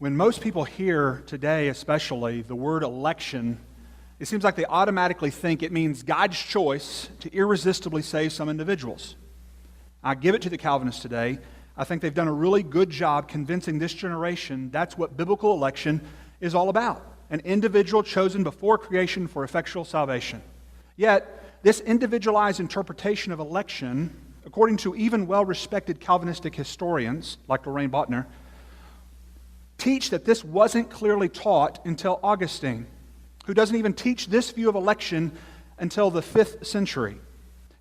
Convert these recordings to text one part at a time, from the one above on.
When most people hear today, especially, the word election, it seems like they automatically think it means God's choice to irresistibly save some individuals. I give it to the Calvinists today. I think they've done a really good job convincing this generation that's what biblical election is all about. An individual chosen before creation for effectual salvation. Yet, this individualized interpretation of election, according to even well-respected Calvinistic historians like Lorraine Bottner, teach that this wasn't clearly taught until Augustine, who doesn't even teach this view of election until the 5th century.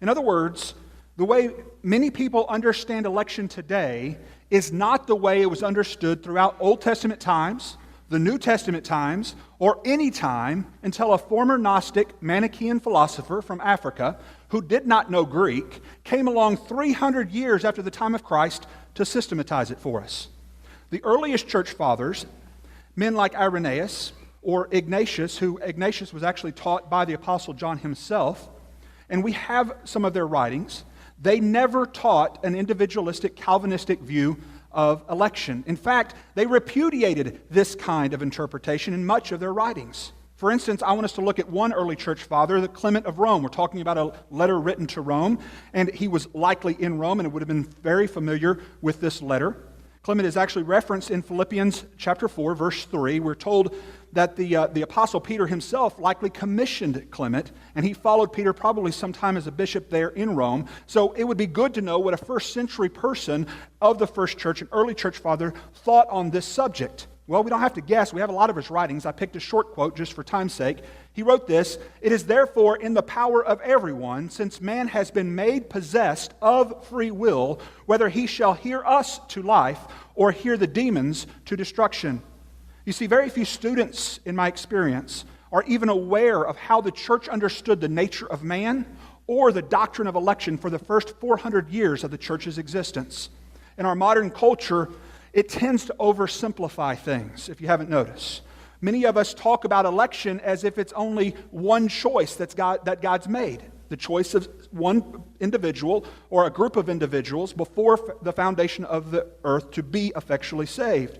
In other words, the way many people understand election today is not the way it was understood throughout Old Testament times, the New Testament times, or any time until a former Gnostic Manichaean philosopher from Africa who did not know Greek came along 300 years after the time of Christ to systematize it for us. The earliest church fathers, men like Irenaeus or Ignatius, who Ignatius was actually taught by the Apostle John himself, and we have some of their writings, they never taught an individualistic Calvinistic view of election. In fact, they repudiated this kind of interpretation in much of their writings. For instance, I want us to look at one early church father, the Clement of Rome. We're talking about a letter written to Rome, and he was likely in Rome, and it would have been very familiar with this letter. Clement is actually referenced in Philippians chapter 4, verse 3. We're told that the Apostle Peter himself likely commissioned Clement, and he followed Peter probably sometime as a bishop there in Rome. So it would be good to know what a first century person of the first church, an early church father, thought on this subject. Well, we don't have to guess. We have a lot of his writings. I picked a short quote just for time's sake. He wrote this: "It is therefore in the power of everyone, since man has been made possessed of free will, whether he shall hear us to life or hear the demons to destruction." You see, very few students, in my experience, are even aware of how the church understood the nature of man or the doctrine of election for the first 400 years of the church's existence. In our modern culture, it tends to oversimplify things, if you haven't noticed. Many of us talk about election as if it's only one choice that God's made. The choice of one individual or a group of individuals before the foundation of the earth to be effectually saved.